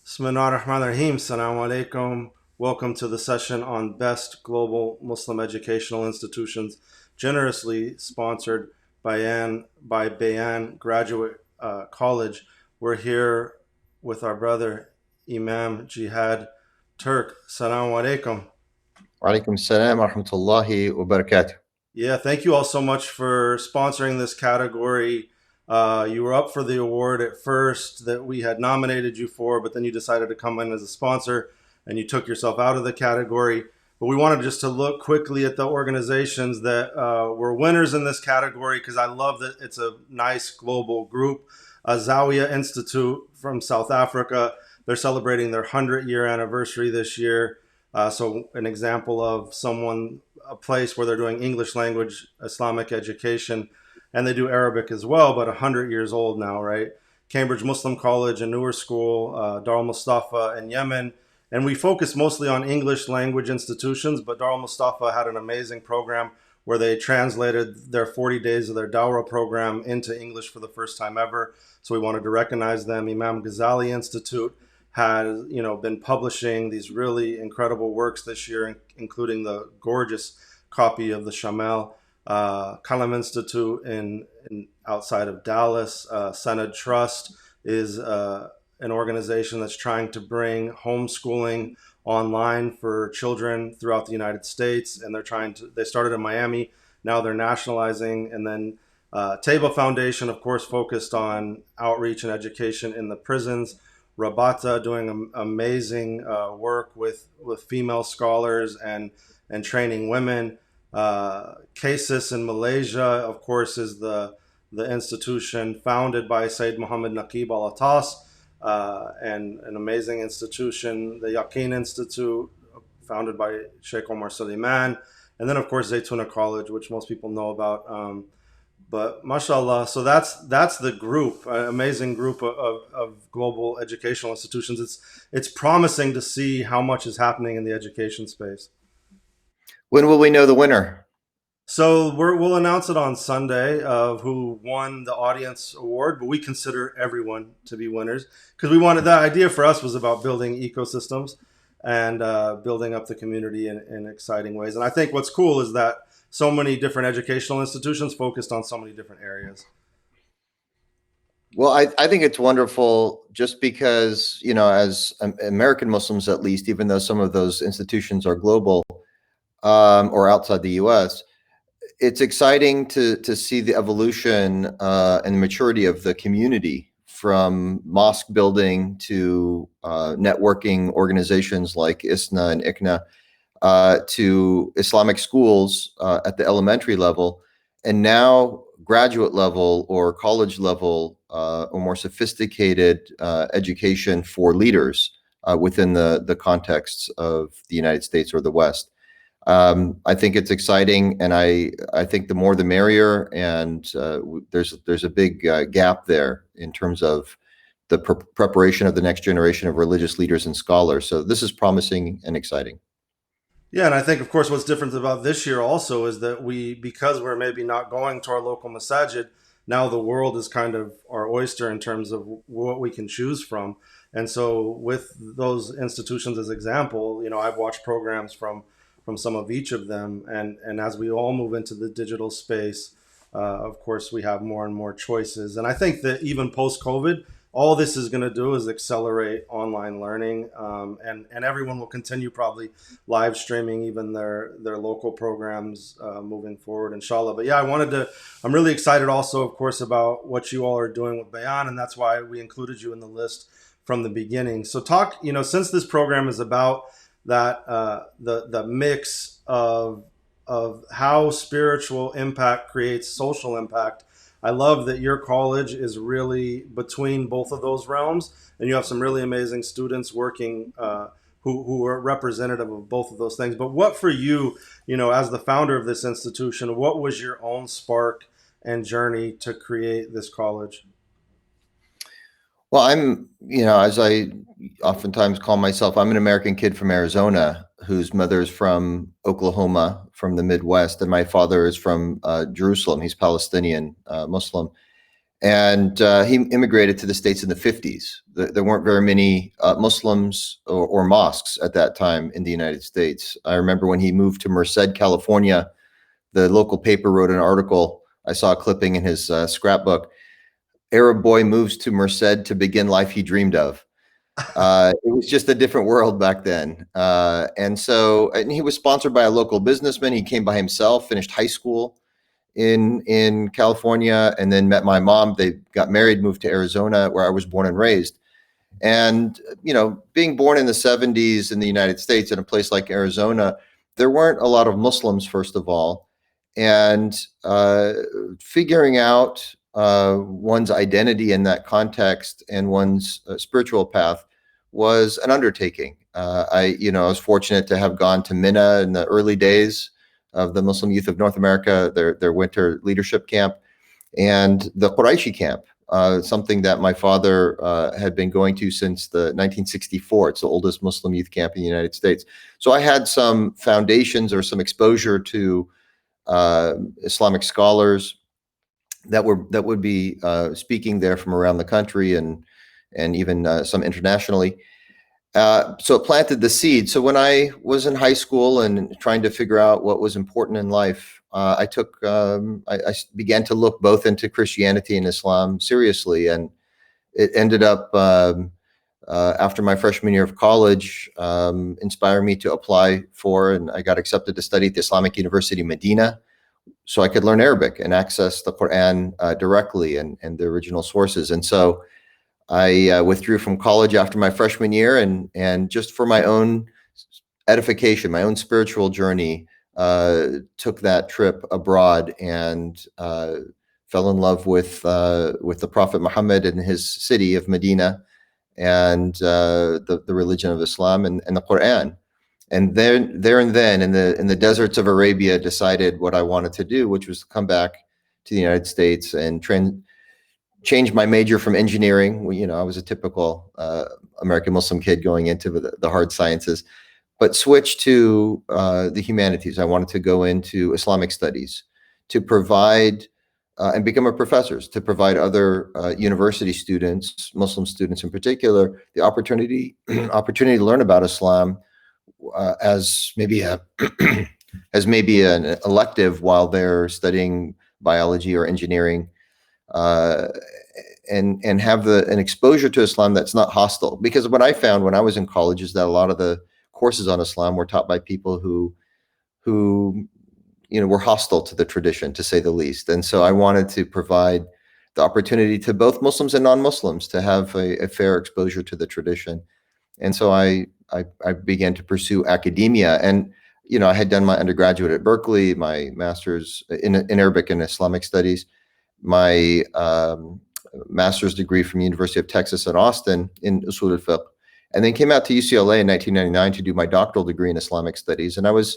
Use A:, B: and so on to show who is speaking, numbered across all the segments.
A: Bismillahirrahmanirrahim. Assalamu alaikum. Welcome to the session on Best Global Muslim Educational Institutions, generously sponsored by Bayan Graduate College. We're here with our brother Imam Jihad Turk. Assalamu alaikum.
B: Walaikum salam wa rahmatullahi wa barakatuh.
A: Yeah, thank you all so much for sponsoring this category. You were up for the award at first that we had nominated you for, but then you decided to come in as a sponsor and you took yourself out of the category. But we wanted just to look quickly at the organizations that were winners in this category because I love that it's a nice global group. Zawiya Institute from South Africa, they're celebrating their 100-year anniversary this year. So an example of a place where they're doing English language Islamic education, and they do Arabic as well, but 100 years old now, right? Cambridge Muslim College, a newer school, Dar al-Mustafa in Yemen. And we focus mostly on English language institutions, but Dar al-Mustafa had an amazing program where they translated their 40 days of their Dawra program into English for the first time ever. So we wanted to recognize them. Imam Ghazali Institute has been publishing these really incredible works this year, including the gorgeous copy of the Shamel. Kalam Institute in outside of Dallas. Senate Trust is an organization that's trying to bring homeschooling online for children throughout the United States, and they started in Miami, now they're nationalizing. And then Teba Foundation, of course, focused on outreach and education in the prisons. Rabata doing amazing work with female scholars and training women. CASIS in Malaysia, of course, is the institution founded by Sayyid Muhammad Naqib al-Atas, and an amazing institution. The Yaqeen Institute, founded by Sheikh Omar Suleiman. And then, of course, Zaytuna College, which most people know about. But mashallah, so that's the group, an amazing group of global educational institutions. It's promising to see how much is happening in the education space.
B: When will we know the winner?
A: So we'll announce it on Sunday of who won the audience award, but we consider everyone to be winners because the idea for us was about building ecosystems and building up the community in exciting ways. And I think what's cool is that so many different educational institutions focused on so many different areas.
B: Well, I think it's wonderful just because, as American Muslims, at least, even though some of those institutions are global or outside the US, it's exciting to see the evolution and the maturity of the community, from mosque building to networking organizations like ISNA and ICNA, to Islamic schools at the elementary level, and now graduate level or college level or more sophisticated education for leaders within the contexts of the United States or the West. I think it's exciting, and I think the more the merrier. And there's a big gap there in terms of the preparation of the next generation of religious leaders and scholars. So this is promising and exciting.
A: Yeah, and I think, of course, what's different about this year also is that because we're maybe not going to our local masajid, now the world is kind of our oyster in terms of what we can choose from. And so with those institutions as example, I've watched programs from some of each of them. And as we all move into the digital space, of course, we have more and more choices. And I think that even post-COVID, all this is going to do is accelerate online learning, and everyone will continue probably live streaming even their local programs moving forward, inshallah. But yeah, I'm really excited also, of course, about what you all are doing with Bayan, and that's why we included you in the list from the beginning. So since this program is about that, the mix of how spiritual impact creates social impact, I love that your college is really between both of those realms, and you have some really amazing students working who are representative of both of those things. But what for you, as the founder of this institution, what was your own spark and journey to create this college?
B: Well, as I oftentimes call myself, I'm an American kid from Arizona whose mother is from Oklahoma, from the Midwest, and my father is from Jerusalem. He's Palestinian Muslim. And he immigrated to the States in the 50s. There weren't very many Muslims or mosques at that time in the United States. I remember when he moved to Merced, California, the local paper wrote an article. I saw a clipping in his scrapbook. Arab boy moves to Merced to begin life he dreamed of. It was just a different world back then. And he was sponsored by a local businessman. He came by himself, finished high school in California, and then met my mom. They got married, moved to Arizona, where I was born and raised. And, being born in the 70s in the United States in a place like Arizona, there weren't a lot of Muslims, first of all. And figuring out one's identity in that context and one's spiritual path was an undertaking. I was fortunate to have gone to Mina in the early days of the Muslim Youth of North America, their winter leadership camp, and the Quraishi camp, something that my father had been going to since the 1964. It's the oldest Muslim youth camp in the United States. So I had some foundations or some exposure to Islamic scholars that would be speaking there from around the country and even some internationally. So it planted the seed. So when I was in high school and trying to figure out what was important in life, I began to look both into Christianity and Islam seriously. And it ended up, after my freshman year of college, inspiring me to apply for, and I got accepted to study at the Islamic University Medina, so I could learn Arabic and access the Quran directly and the original sources. And so I withdrew from college after my freshman year, and just for my own edification, my own spiritual journey, took that trip abroad and fell in love with the Prophet Muhammad and his city of Medina, and the religion of Islam and the Quran. And there and then in the deserts of Arabia, decided what I wanted to do, which was to come back to the United States and changed my major from engineering. I was a typical American Muslim kid going into the hard sciences, but switched to the humanities. I wanted to go into Islamic studies to provide and become a professor, to provide other university students, Muslim students in particular, the opportunity to learn about Islam as maybe an elective while they're studying biology or engineering. And have an exposure to Islam that's not hostile. Because what I found when I was in college is that a lot of the courses on Islam were taught by people who were hostile to the tradition, to say the least. And so I wanted to provide the opportunity to both Muslims and non-Muslims to have a fair exposure to the tradition. And so I began to pursue academia. And I had done my undergraduate at Berkeley, my master's in Arabic and Islamic studies, my master's degree from University of Texas at Austin in Usul al-Fiqh, and then came out to UCLA in 1999 to do my doctoral degree in Islamic studies. And I was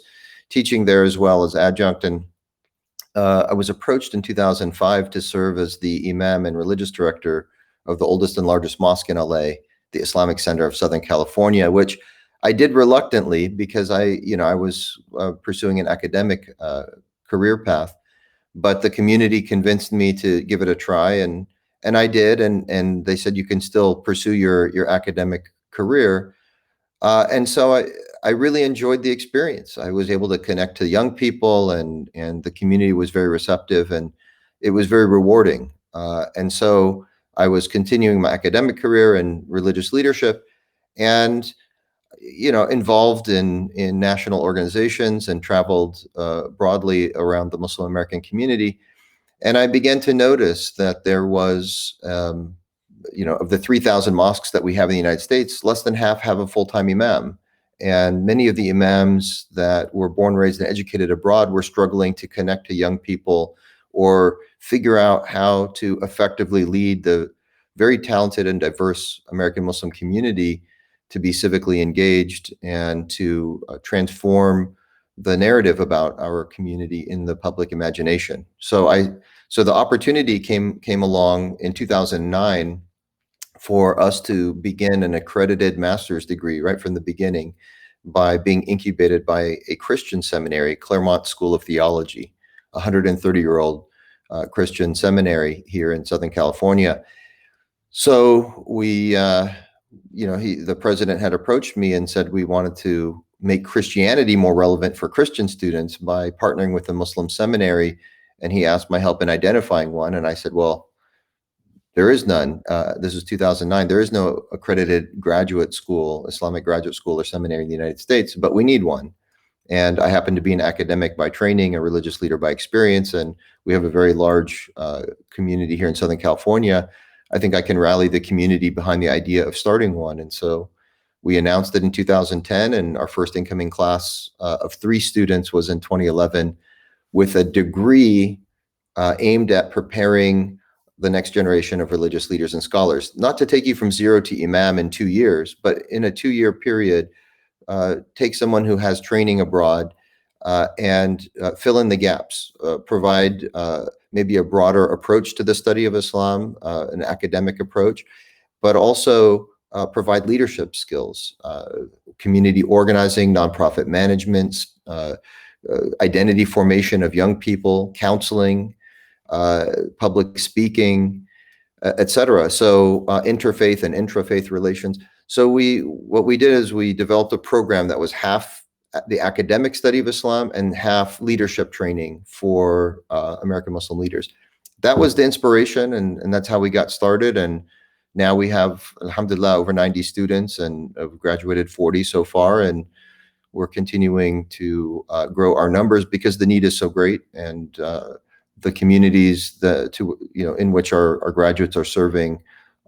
B: teaching there as well as adjunct. And I was approached in 2005 to serve as the Imam and religious director of the oldest and largest mosque in LA, the Islamic Center of Southern California, which I did reluctantly because I was pursuing an academic career path. But the community convinced me to give it a try, and I did. And they said you can still pursue your academic career. And so I really enjoyed the experience. I was able to connect to young people, and the community was very receptive, and it was very rewarding. And so I was continuing my academic career and religious leadership, and involved in national organizations, and traveled broadly around the Muslim American community. And I began to notice that there was, of the 3,000 mosques that we have in the United States, less than half have a full-time imam. And many of the imams that were born, raised, and educated abroad were struggling to connect to young people or figure out how to effectively lead the very talented and diverse American Muslim community to be civically engaged and to transform the narrative about our community in the public imagination. So the opportunity came along in 2009 for us to begin an accredited master's degree right from the beginning by being incubated by a Christian seminary, Claremont School of Theology, a 130-year-old Christian seminary here in Southern California. So the president had approached me and said we wanted to make Christianity more relevant for Christian students by partnering with a Muslim seminary. And he asked my help in identifying one. And I said, well, there is none. This is 2009. There is no accredited graduate school, Islamic graduate school or seminary in the United States, but we need one. And I happen to be an academic by training, a religious leader by experience, and we have a very large community here in Southern California. I think I can rally the community behind the idea of starting one. And so we announced it in 2010, and our first incoming class of 3 students was in 2011 with a degree aimed at preparing the next generation of religious leaders and scholars, not to take you from 0 to imam in 2 years, but in a 2-year period, take someone who has training abroad and fill in the gaps, provide maybe a broader approach to the study of Islam, an academic approach, but also provide leadership skills, community organizing, nonprofit management, identity formation of young people, counseling, public speaking, etc. So interfaith and intrafaith relations. So what we did is we developed a program that was half the academic study of Islam and half leadership training for American Muslim leaders. That was the inspiration, and that's how we got started. And now we have, alhamdulillah, over 90 students and have graduated 40 so far. And we're continuing to grow our numbers because the need is so great, and the communities in which our graduates are serving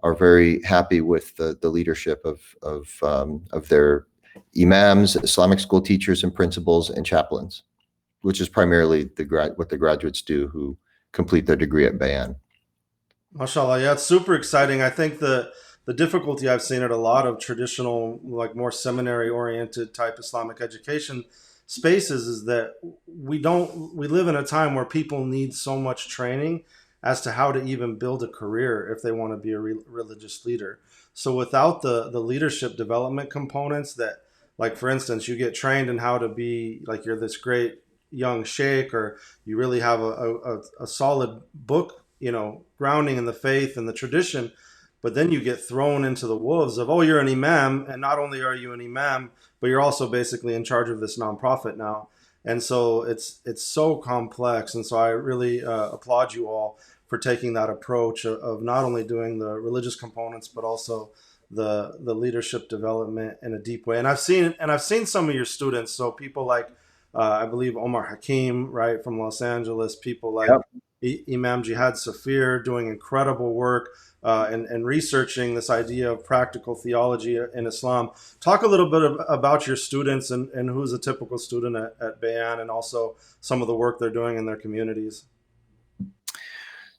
B: are very happy with the leadership of their imams, Islamic school teachers and principals, and chaplains, which is primarily what the graduates do who complete their degree at Bayan.
A: MashaAllah, yeah, it's super exciting. I think the difficulty I've seen at a lot of traditional, like more seminary oriented type Islamic education spaces is that we live in a time where people need so much training as to how to even build a career if they want to be a religious leader. So without the leadership development components that, like for instance, you get trained in how to be like you're this great young sheikh, or you really have a solid book, grounding in the faith and the tradition, but then you get thrown into the wolves of, oh, you're an imam, and not only are you an imam, but you're also basically in charge of this nonprofit now. And so it's so complex. And so I really applaud you all for taking that approach of not only doing the religious components, but also the leadership development in a deep way. And I've seen some of your students. So people like I believe Omar Hakim, right, from Los Angeles. People like Imam Jihad Safir doing incredible work and researching this idea of practical theology in Islam. Talk a little bit about your students and who's a typical student at Bayan, and also some of the work they're doing in their communities.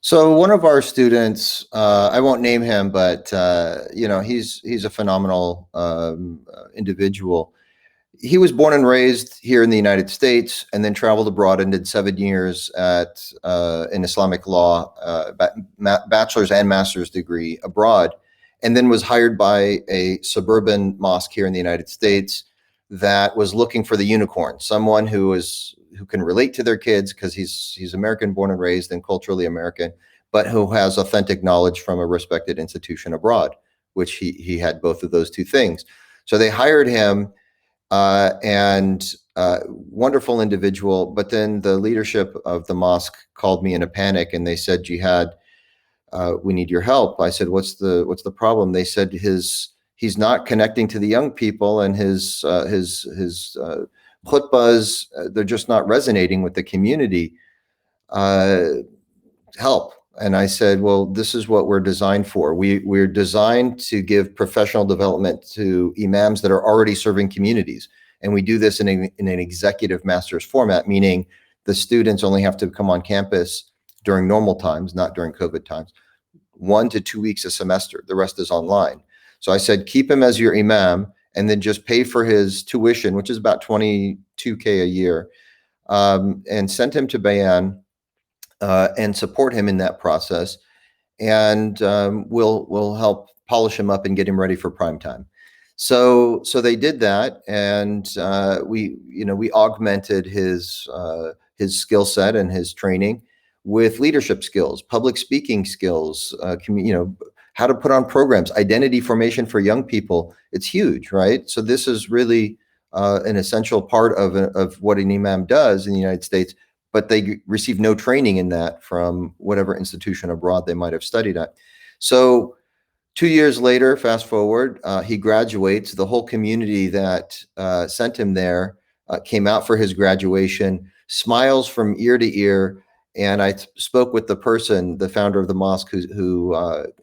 B: So one of our students, I won't name him, but he's a phenomenal individual. He was born and raised here in the United States, and then traveled abroad and did 7 years in Islamic law, bachelor's and master's degree abroad, and then was hired by a suburban mosque here in the United States that was looking for the unicorn, someone who can relate to their kids because he's American born and raised and culturally American, but who has authentic knowledge from a respected institution abroad, which he had both of those two things. So they hired him. Wonderful individual, but then the leadership of the mosque called me in a panic, and they said, "Jihad, we need your help." I said, "What's the problem?" They said he's not connecting to the young people, and his khutbahs, they're just not resonating with the community. Help. And I said, well, this is what we're designed for. We're designed to give professional development to imams that are already serving communities. And we do this in an executive master's format, meaning the students only have to come on campus during normal times, not during COVID times, 1 to 2 weeks a semester. The rest is online. So I said, keep him as your imam, and then just pay for his tuition, which is about $22K a year, and send him to Bayan. And support him in that process, and we'll help polish him up and get him ready for prime time. So they did that, and we augmented his skill set and his training with leadership skills, public speaking skills, how to put on programs, identity formation for young people. It's huge, right? So this is really an essential part of what an imam does in the United States, but they receive no training in that from whatever institution abroad they might have studied at. So 2 years later, fast forward, he graduates. The whole community that sent him there came out for his graduation, smiles from ear to ear. And I spoke with the person, the founder of the mosque, who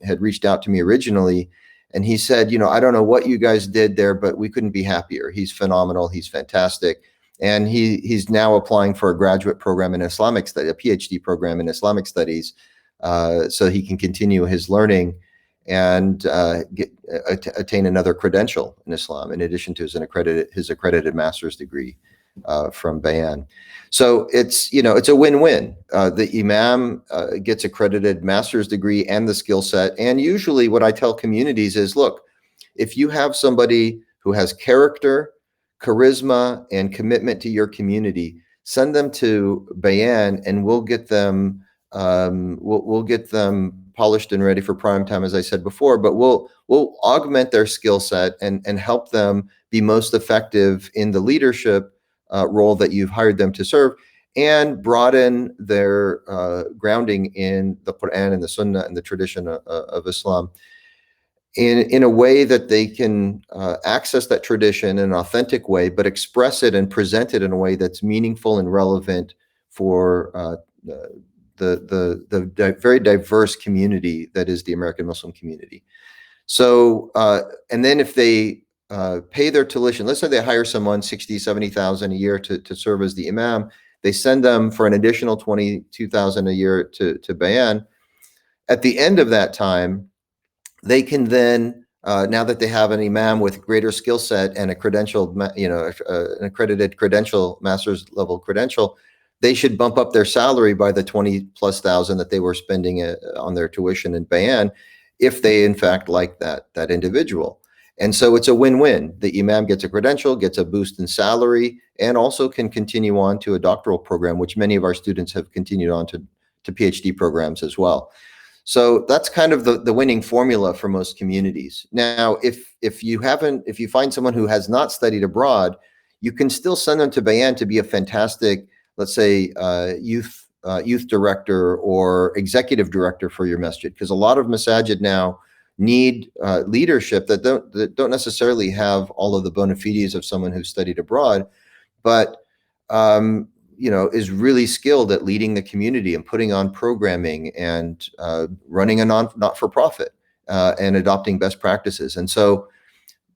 B: had reached out to me originally. And he said, I don't know what you guys did there, but we couldn't be happier. He's phenomenal. He's fantastic. And he's now applying for a graduate program in Islamic study, a PhD program in Islamic studies, so he can continue his learning and attain another credential in Islam, in addition to his accredited master's degree from Bayan. So it's a win-win. The imam gets accredited master's degree and the skill set. And usually what I tell communities is, look, if you have somebody who has character, charisma, and commitment to your community, send them to Bayan, and we'll get them polished and ready for prime time, as I said before. But we'll augment their skill set and help them be most effective in the leadership role that you've hired them to serve, and broaden their grounding in the Quran and the Sunnah and the tradition of Islam in a way that they can access that tradition in an authentic way, but express it and present it in a way that's meaningful and relevant for the very diverse community that is the American Muslim community. So, and then if they pay their tuition, let's say they hire someone 60, 70,000 a year to serve as the imam, they send them for an additional 22,000 a year to Bayan. At the end of that time, they can then, now that they have an imam with greater skill set and a credentialed, an accredited credential, master's level credential, they should bump up their salary by the 20+ thousand that they were spending on their tuition in Bayan, if they in fact like that individual. And so it's a win-win. The imam gets a credential, gets a boost in salary, and also can continue on to a doctoral program, which many of our students have continued on to PhD programs as well. So that's kind of the winning formula for most communities. Now, if you find someone who has not studied abroad, you can still send them to Bayan to be a fantastic, let's say, youth director or executive director for your masjid, because a lot of masajid now need leadership that don't necessarily have all of the bona fides of someone who studied abroad, but is really skilled at leading the community and putting on programming and running a not-for-profit and adopting best practices. And so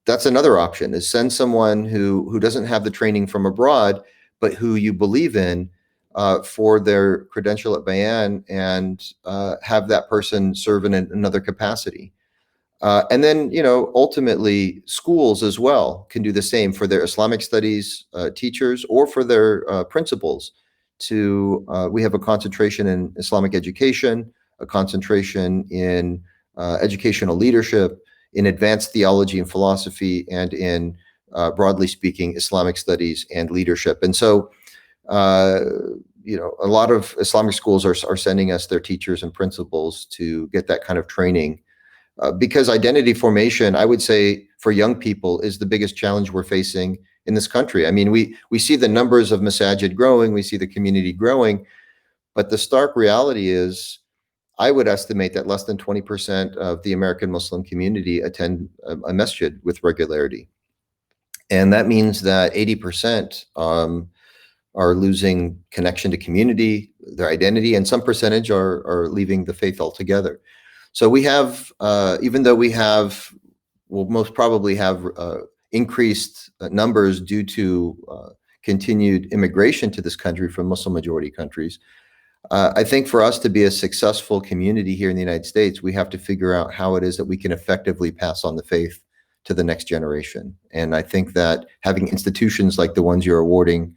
B: that's another option, is send someone who doesn't have the training from abroad, but who you believe in for their credential at Bayan, and have that person serve in another capacity. And then, ultimately schools as well can do the same for their Islamic studies teachers, or for their principals. We have a concentration in Islamic education, a concentration in educational leadership, in advanced theology and philosophy, and in, broadly speaking, Islamic studies and leadership. And so, a lot of Islamic schools are sending us their teachers and principals to get that kind of training. Because identity formation, I would say, for young people is the biggest challenge we're facing in this country. I mean, we see the numbers of masajid growing, we see the community growing, but the stark reality is, I would estimate that less than 20% of the American Muslim community attend a masjid with regularity. And that means that 80% are losing connection to community, their identity, and some percentage are leaving the faith altogether. So we have, even though we'll most probably have increased numbers due to continued immigration to this country from Muslim majority countries, I think for us to be a successful community here in the United States, we have to figure out how it is that we can effectively pass on the faith to the next generation. And I think that having institutions like the ones you're awarding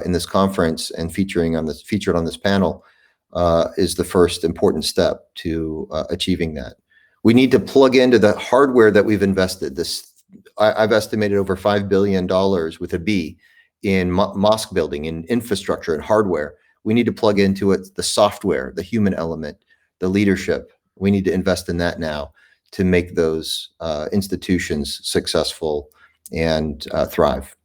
B: in this conference and featured on this panel is the first important step to achieving that. We need to plug into the hardware that we've invested. I've estimated over $5 billion with a B in mosque building, in infrastructure and hardware. We need to plug into it the software, the human element, the leadership. We need to invest in that now to make those institutions successful and thrive.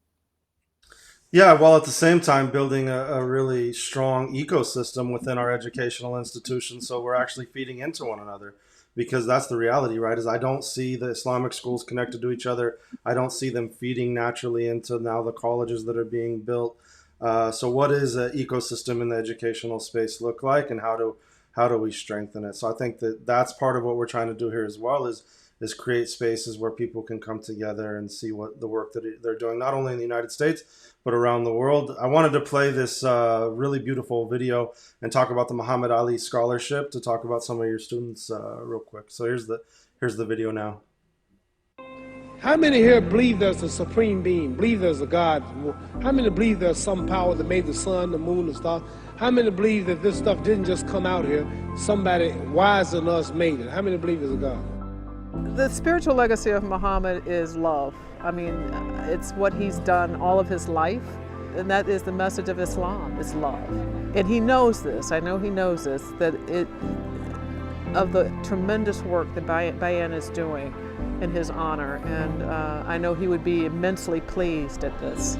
A: Yeah, while at the same time building a really strong ecosystem within our educational institutions, so we're actually feeding into one another, because that's the reality, right? Is I don't see the Islamic schools connected to each other. I don't see them feeding naturally into now the colleges that are being built. So, what is an ecosystem in the educational space look like, and how do we strengthen it? So, I think that that's part of what we're trying to do here as well, is create spaces where people can come together and see what the work that they're doing, not only in the United States, but around the world. I wanted to play this really beautiful video and talk about the Muhammad Ali Scholarship, to talk about some of your students real quick. So here's the video now.
C: How many here believe there's a supreme being, believe there's a God? How many believe there's some power that made the sun, the moon, the stars? How many believe that this stuff didn't just come out here? Somebody wiser than us made it. How many believe there's a God?
D: The spiritual legacy of Muhammad is love. I mean, it's what he's done all of his life, and that is the message of Islam, is love. And he knows this, I know he knows this, that of the tremendous work that Bayan is doing in his honor, and I know he would be immensely pleased at this.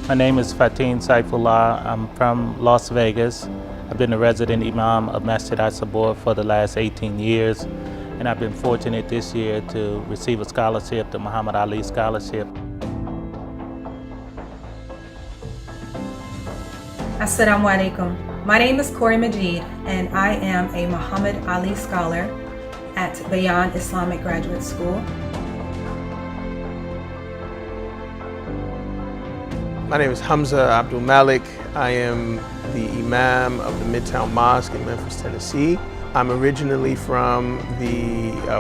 E: My name is Fatin Saifullah. I'm from Las Vegas. I've been a resident Imam of Masjid Al-Sabur for the last 18 years, and I've been fortunate this year to receive a scholarship, the Muhammad Ali Scholarship.
F: Assalamu alaikum. My name is Corey Majid, and I am a Muhammad Ali Scholar at Bayan Islamic Graduate School.
C: My name is Hamza Abdul Malik. I am the Imam of the Midtown Mosque in Memphis, Tennessee. I'm originally from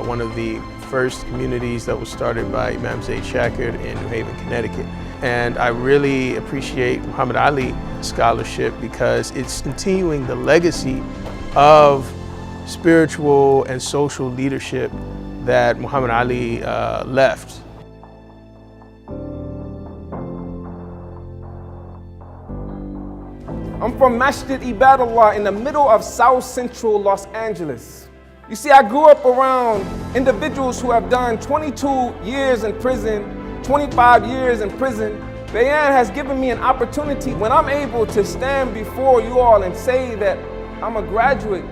C: one of the first communities that was started by Imam Zaid Shakir in New Haven, Connecticut. And I really appreciate Muhammad Ali Scholarship because it's continuing the legacy of spiritual and social leadership that Muhammad Ali left.
G: I'm from Masjid Ibadullah in the middle of South Central Los Angeles. You see, I grew up around individuals who have done 22 years in prison, 25 years in prison. Bayan has given me an opportunity when I'm able to stand before you all and say that I'm a graduate.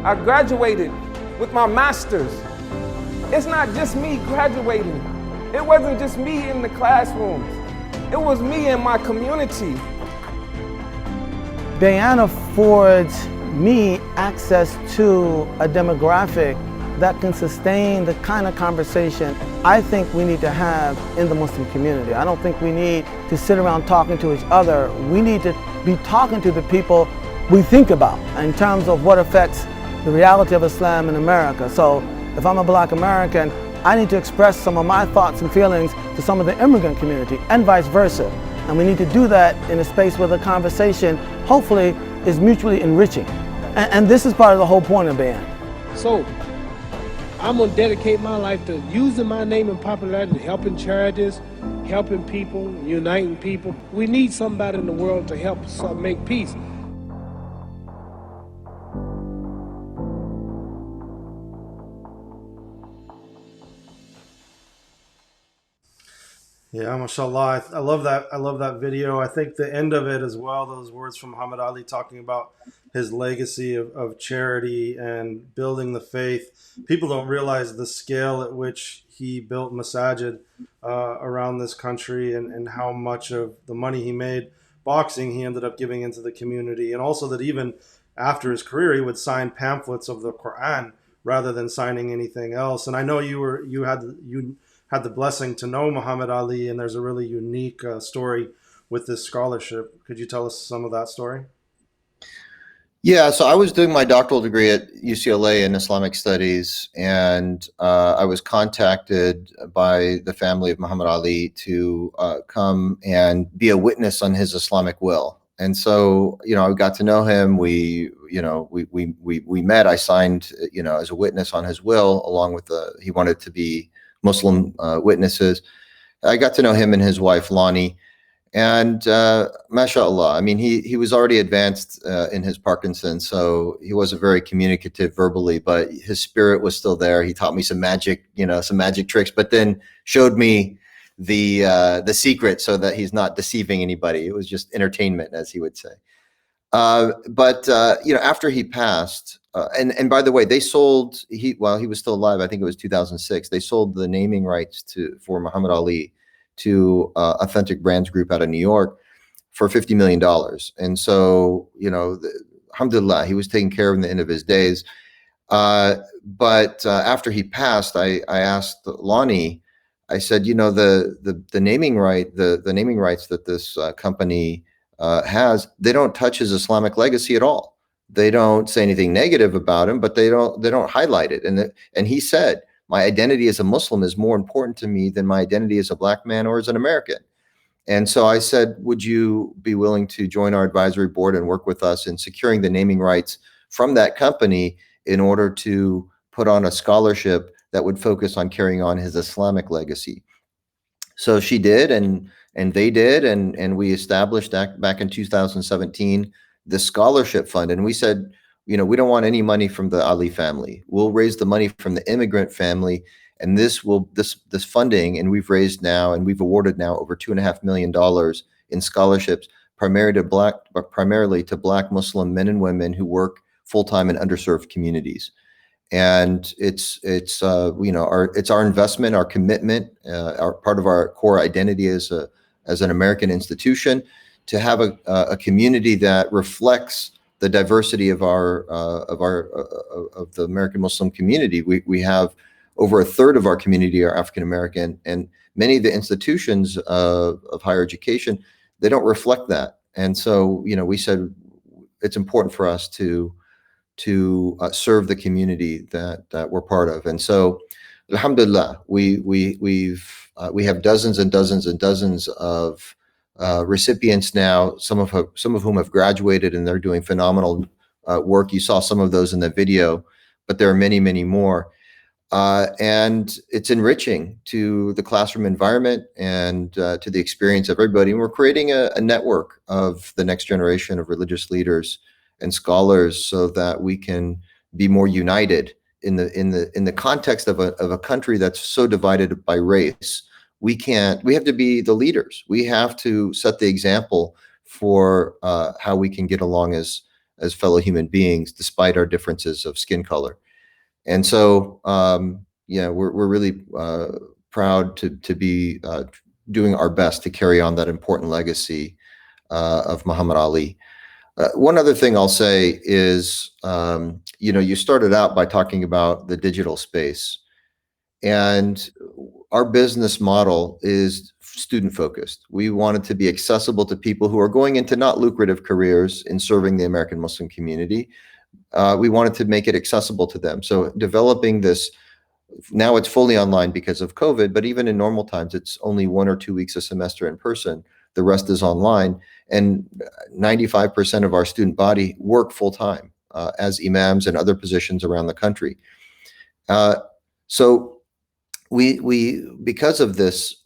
G: I graduated with my master's. It's not just me graduating. It wasn't just me in the classrooms. It was me and my community.
H: Bayan affords me access to a demographic that can sustain the kind of conversation I think we need to have in the Muslim community. I don't think we need to sit around talking to each other. We need to be talking to the people we think about in terms of what affects the reality of Islam in America. So if I'm a Black American, I need to express some of my thoughts and feelings to some of the immigrant community, and vice versa. And we need to do that in a space where the conversation, hopefully, is mutually enriching. And this is part of the whole point of Bayan.
C: So, I'm going to dedicate my life to using my name and popularity, helping charities, helping people, uniting people. We need somebody in the world to help us make peace.
A: Yeah, mashallah. I love that. I love that video. I think the end of it as well, those words from Muhammad Ali talking about his legacy of charity and building the faith. People don't realize the scale at which he built masajid around this country, and how much of the money he made boxing he ended up giving into the community. And also that even after his career, he would sign pamphlets of the Quran rather than signing anything else. And I know you had the blessing to know Muhammad Ali, and there's a really unique story with this scholarship. Could you tell us some of that story?
B: Yeah, so I was doing my doctoral degree at UCLA in Islamic studies, and I was contacted by the family of Muhammad Ali to come and be a witness on his Islamic will. And so, I got to know him. We met. I signed, as a witness on his will, along with he wanted to be Muslim witnesses. I got to know him and his wife, Lonnie. And mashallah, I mean, he was already advanced in his Parkinson's, so he wasn't very communicative verbally, but his spirit was still there. He taught me some magic, some magic tricks, but then showed me the secret so that he's not deceiving anybody. It was just entertainment, as he would say. But after he passed, and by the way, they sold while he was still alive. I think it was 2006. They sold the naming rights for Muhammad Ali to Authentic Brands Group out of New York for $50 million. And so, alhamdulillah, he was taken care of in the end of his days. But after he passed, I asked Lonnie, I said, the naming rights that this company has, they don't touch his Islamic legacy at all. They don't say anything negative about him, but they don't highlight it. And he said, my identity as a Muslim is more important to me than my identity as a Black man or as an American. And so I said, would you be willing to join our advisory board and work with us in securing the naming rights from that company in order to put on a scholarship that would focus on carrying on his Islamic legacy? So she did, and they did, and we established back in 2017 the scholarship fund. And we said, we don't want any money from the Ali family. We'll raise the money from the immigrant family, and this funding, and we've raised now, and we've awarded now over $2.5 million in scholarships, primarily to Black Muslim men and women who work full-time in underserved communities. And it's our investment, our commitment, our part of our core identity as an American institution, to have a community that reflects the diversity of the American Muslim community. We have over a third of our community are African American, and many of the institutions of higher education, they don't reflect that. And so, we said it's important for us to serve the community that we're part of. And so, alhamdulillah, we have dozens and dozens and dozens of recipients now, some of whom have graduated, and they're doing phenomenal work. You saw some of those in the video, but there are many, many more. And it's enriching to the classroom environment and to the experience of everybody. And we're creating a network of the next generation of religious leaders and scholars so that we can be more united in the context of a country that's so divided by race. We have to be the leaders. We have to set the example for how we can get along as fellow human beings, despite our differences of skin color. And so, we're really proud to be doing our best to carry on that important legacy of Muhammad Ali. One other thing I'll say is, you started out by talking about the digital space, and our business model is student focused. We want it to be accessible to people who are going into not lucrative careers in serving the American Muslim community. We wanted to make it accessible to them. So developing this, now it's fully online because of COVID, but even in normal times, it's only 1 or 2 weeks a semester in person. The rest is online. And 95% of our student body work full time as imams and other positions around the country. So we because of this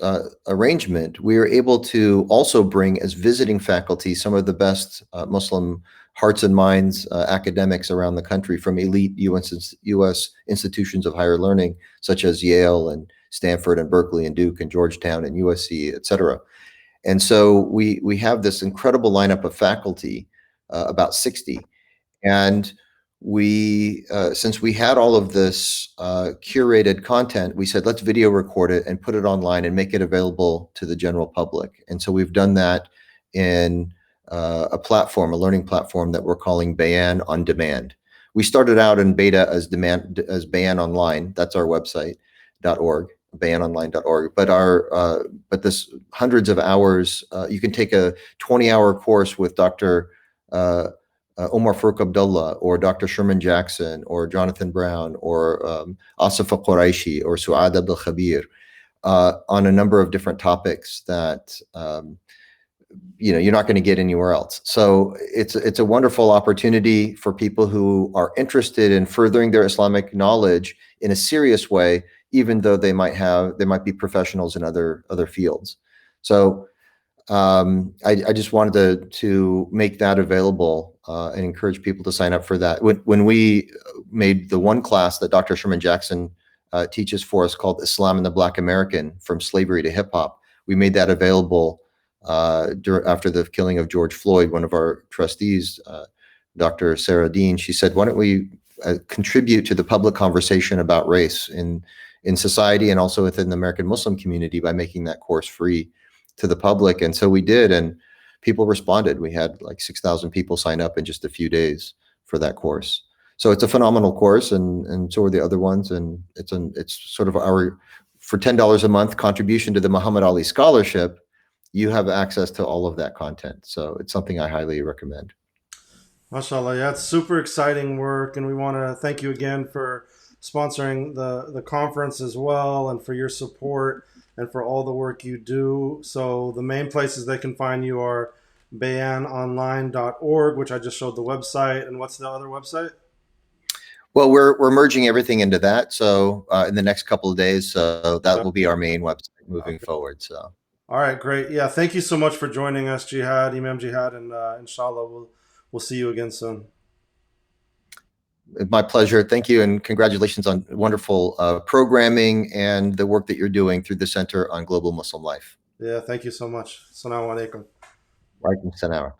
B: arrangement, we are able to also bring as visiting faculty some of the best Muslim hearts and minds academics around the country from elite U.S. institutions of higher learning, such as Yale and Stanford and Berkeley and Duke and Georgetown and USC, et cetera. And so we have this incredible lineup of faculty, about 60. And since we had all of this curated content, we said, let's video record it and put it online and make it available to the general public. And so we've done that in a learning platform that we're calling Bayan on Demand. We started out in beta as Bayan Online. That's our website, .org, bayanonline.org. But this hundreds of hours, you can take a 20-hour course with Dr. Omar Farooq Abdullah, or Dr. Sherman Jackson, or Jonathan Brown, or Asifa Quraishi, or Suad Abdul Khabir, on a number of different topics that you're not going to get anywhere else. So it's a wonderful opportunity for people who are interested in furthering their Islamic knowledge in a serious way, even though they might be professionals in other fields. So I just wanted to make that available and encourage people to sign up for that. When we made the one class that Dr. Sherman Jackson teaches for us called Islam and the Black American, From Slavery to Hip Hop, we made that available after the killing of George Floyd. One of our trustees, Dr. Sarah Dean, she said, why don't we contribute to the public conversation about race in society and also within the American Muslim community by making that course free to the public. And so we did, and people responded. We had like 6,000 people sign up in just a few days for that course. So it's a phenomenal course, and so are the other ones. And it's sort of our, for $10 a month contribution to the Muhammad Ali Scholarship, you have access to all of that content. So it's something I highly recommend.
A: MashaAllah, yeah, it's super exciting work, and we want to thank you again for sponsoring the conference as well, and for your support and for all the work you do. So the main places they can find you are bayanonline.org, which I just showed the website. And what's the other website?
B: Well, we're merging everything into that. So in the next couple of days, that will be our main website moving forward. So.
A: All right, great. Yeah, thank you so much for joining us, Jihad, Imam Jihad, and inshallah, we'll see you again soon.
B: My pleasure. Thank you, and congratulations on wonderful programming and the work that you're doing through the Center on Global Muslim Life.
A: Yeah, thank you so much. Assalamu alaikum.
B: Wa alaikum salam.